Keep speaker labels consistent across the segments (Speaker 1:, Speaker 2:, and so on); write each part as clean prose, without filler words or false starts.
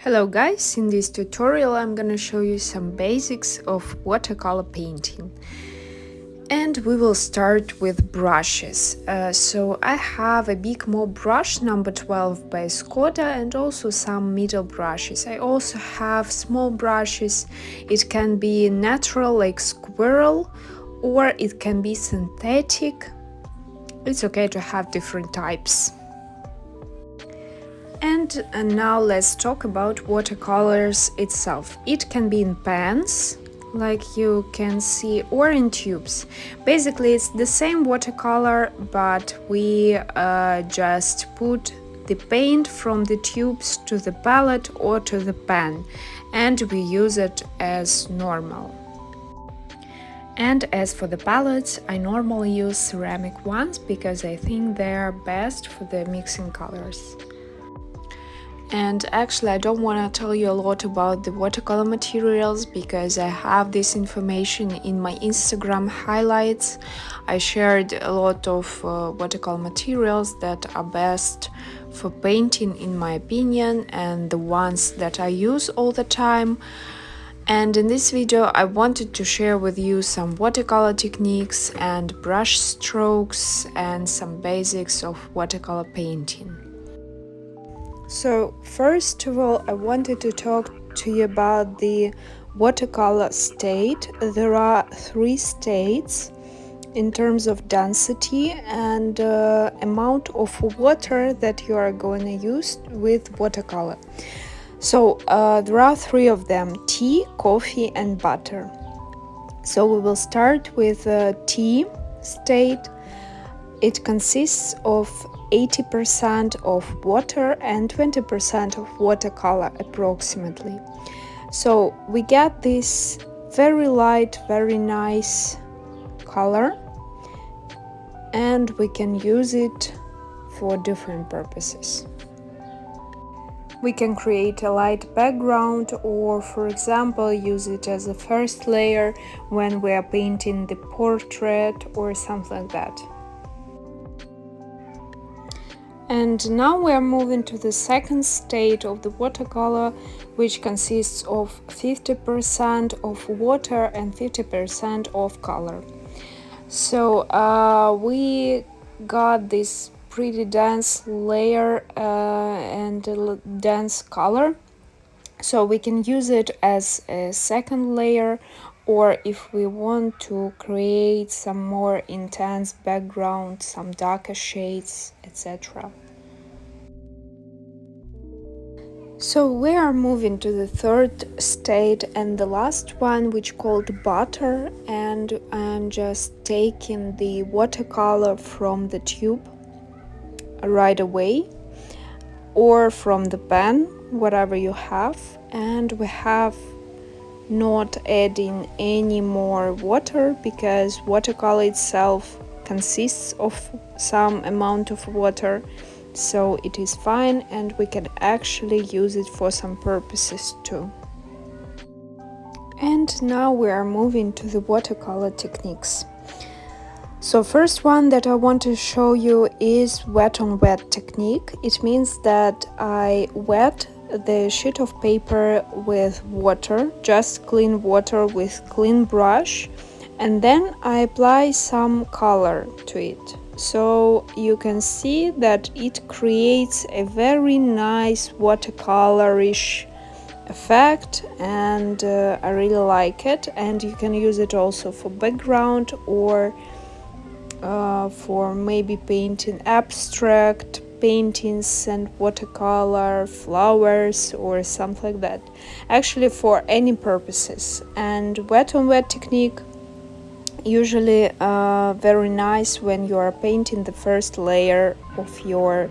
Speaker 1: Hello guys, in this tutorial I'm gonna show you some basics of watercolor painting. And we will start with brushes. So I have a big mop brush number 12 by Skoda and also some middle brushes. I also have small brushes. It can be natural like squirrel or it can be synthetic. It's okay to have different types. And now let's talk about watercolors itself. It can be in pens, like you can see, or in tubes. Basically, it's the same watercolor, but we just put the paint from the tubes to the palette or to the pen, and we use it as normal. And as for the palettes, I normally use ceramic ones because I think they are best for the mixing colors. And actually I don't want to tell you a lot about the watercolor materials because I have this information in my Instagram highlights. I shared a lot of watercolor materials that are best for painting in my opinion and the ones that I use all the time. And in this video I wanted to share with you some watercolor techniques and brush strokes and some basics of watercolor painting. So first of all, I wanted to talk to you about the watercolor state. There are 3 states in terms of density and amount of water that you are going to use with watercolor. So there are 3 of them: tea, coffee and butter. So we will start with tea state. It consists of 80% of water and 20% of watercolor approximately. So we get this very light, very nice color and we can use it for different purposes. We can create a light background or, for example, use it as a first layer when we are painting the portrait or something like that. And now we are moving to the second state of the watercolor, which consists of 50% of water and 50% of color. So we got this pretty dense layer and dense color. So we can use it as a second layer, or if we want to create some more intense background, some darker shades, etc. So we are moving to the third state and the last one, which called butter, and I'm just taking the watercolor from the tube right away or from the pen, whatever you have, and we have not adding any more water because watercolor itself consists of some amount of water, so it is fine and we can actually use it for some purposes too. And now we are moving to the watercolor techniques. So first one that I want to show you is wet on wet technique. It means that I wet the sheet of paper with water, just clean water with clean brush, and then I apply some color to it. So you can see that it creates a very nice watercolorish effect, and I really like it. And you can use it also for background or for maybe painting abstract paintings and watercolor flowers or something like that, actually for any purposes. And wet on wet technique usually very nice when you are painting the first layer of your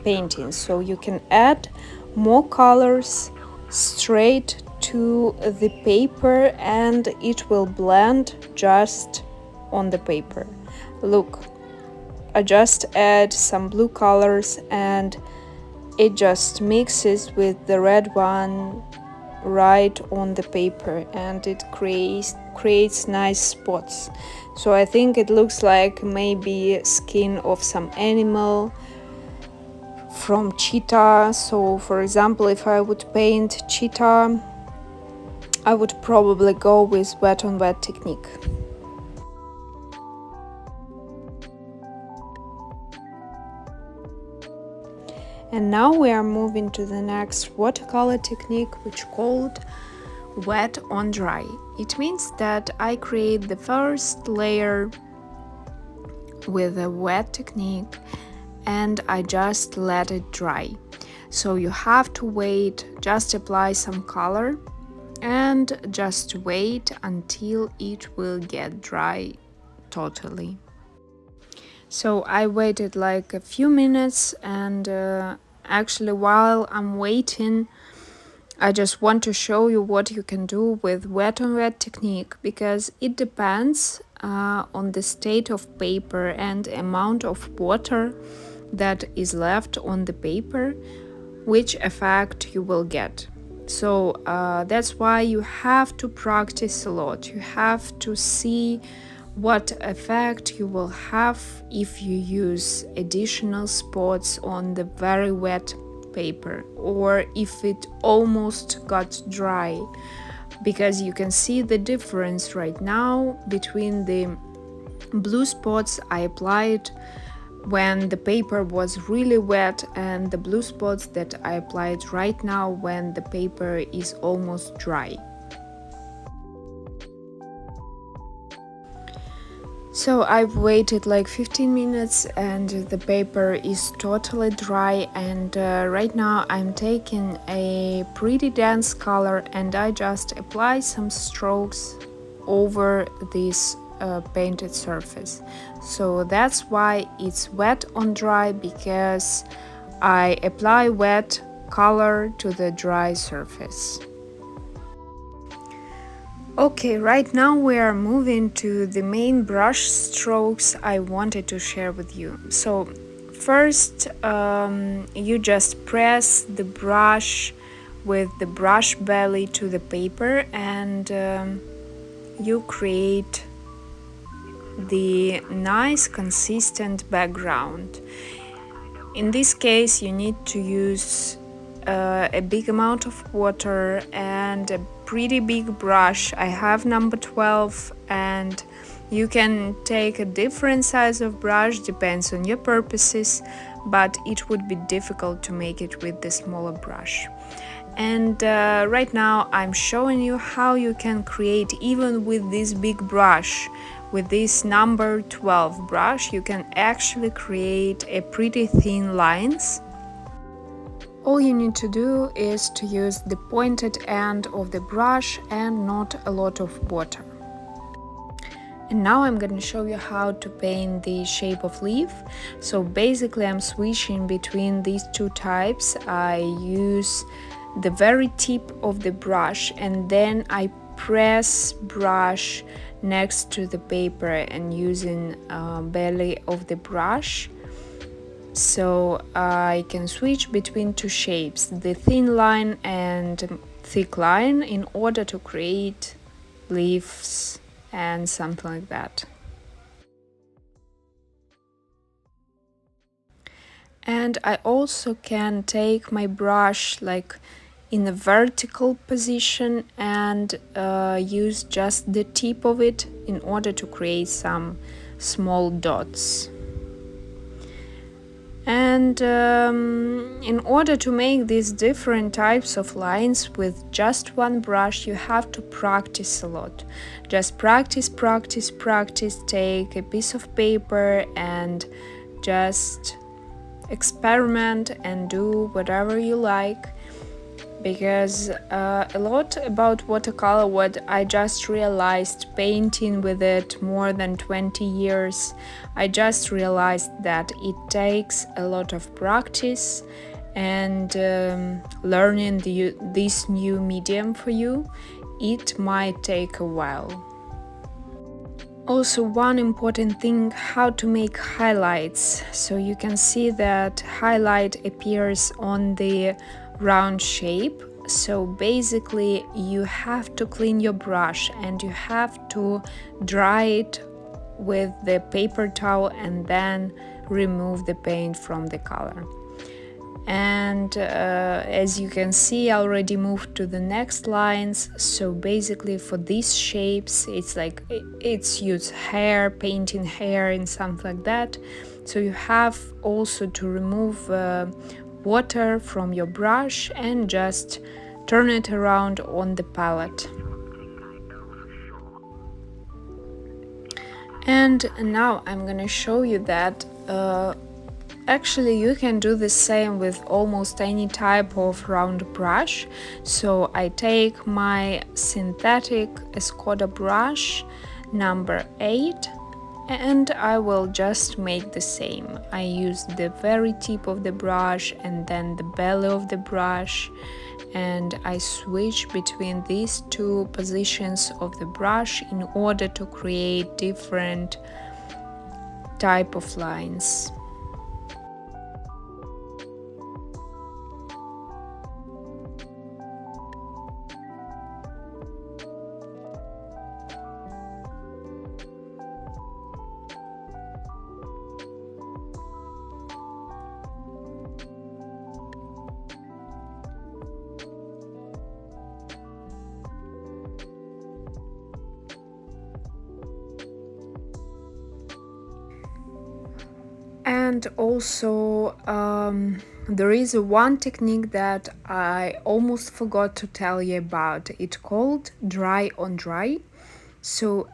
Speaker 1: painting, so you can add more colors straight to the paper and it will blend just on the paper. Look, I just add some blue colors and it just mixes with the red one right on the paper and it creates nice spots. So I think it looks like maybe skin of some animal from cheetah. So for example, if I would paint cheetah, I would probably go with wet on wet technique. And now we are moving to the next watercolor technique, which called wet on dry. It means that I create the first layer with a wet technique and I just let it dry. So you have to wait, just apply some color and just wait until it will get dry totally. So I waited like a few minutes, and actually while I'm waiting, I just want to show you what you can do with wet on wet technique, because it depends on the state of paper and amount of water that is left on the paper, which effect you will get. So that's why you have to practice a lot. You have to see what effect you will have if you use additional spots on the very wet paper, or if it almost got dry, because you can see the difference right now between the blue spots I applied when the paper was really wet and the blue spots that I applied right now when the paper is almost dry. So I've waited like 15 minutes and the paper is totally dry, and right now I'm taking a pretty dense color and I just apply some strokes over this painted surface. So that's why it's wet on dry, because I apply wet color to the dry surface. Okay, right now we are moving to the main brush strokes I wanted to share with you. So first, you just press the brush with the brush belly to the paper, and you create the nice consistent background. In this case, you need to use a big amount of water and a pretty big brush. I have number 12, and you can take a different size of brush, depends on your purposes, but it would be difficult to make it with the smaller brush. And right now I'm showing you how you can create, even with this big brush, with this number 12 brush, you can actually create a pretty thin lines. All you need to do is to use the pointed end of the brush and not a lot of water. And now I'm going to show you how to paint the shape of leaf. So basically I'm switching between these two types. I use the very tip of the brush and then I press brush next to the paper and using belly of the brush. So I can switch between two shapes, the thin line and thick line, in order to create leaves and something like that. And I also can take my brush like in a vertical position and use just the tip of it in order to create some small dots. And in order to make these different types of lines with just one brush, you have to practice a lot. Just practice, practice, practice. Take a piece of paper and just experiment and do whatever you like. Because a lot about watercolor, what I just realized painting with it more than 20 years, I just realized that it takes a lot of practice and learning this new medium for you, it might take a while. Also, one important thing, how to make highlights. So you can see that highlight appears on the round shape. So basically you have to clean your brush and you have to dry it with the paper towel and then remove the paint from the color. And as you can see, I already moved to the next lines. So basically for these shapes, it's like it's use hair, painting hair and something like that. So you have also to remove water from your brush and just turn it around on the palette. And now I'm gonna show you that actually you can do the same with almost any type of round brush. So I take my synthetic Escoda brush number 8 and I will just make the same. I use the very tip of the brush and then the belly of the brush, and I switch between these two positions of the brush in order to create different type of lines. And also there is one technique that I almost forgot to tell you about. It's called dry on dry. So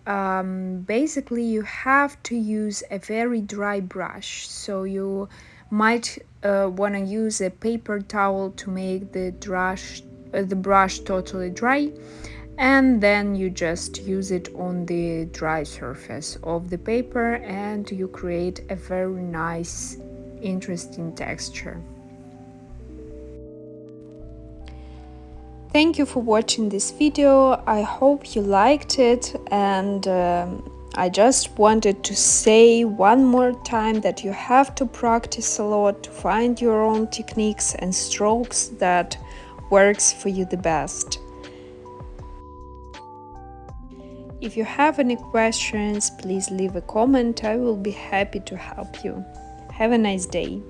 Speaker 1: basically you have to use a very dry brush. So you might want to use a paper towel to make the brush totally dry, and then you just use it on the dry surface of the paper and you create a very nice, interesting texture. Thank you for watching this video. I hope you liked it, and I just wanted to say one more time that you have to practice a lot to find your own techniques and strokes that works for you the best. If you have any questions, please leave a comment. I will be happy to help you. Have a nice day.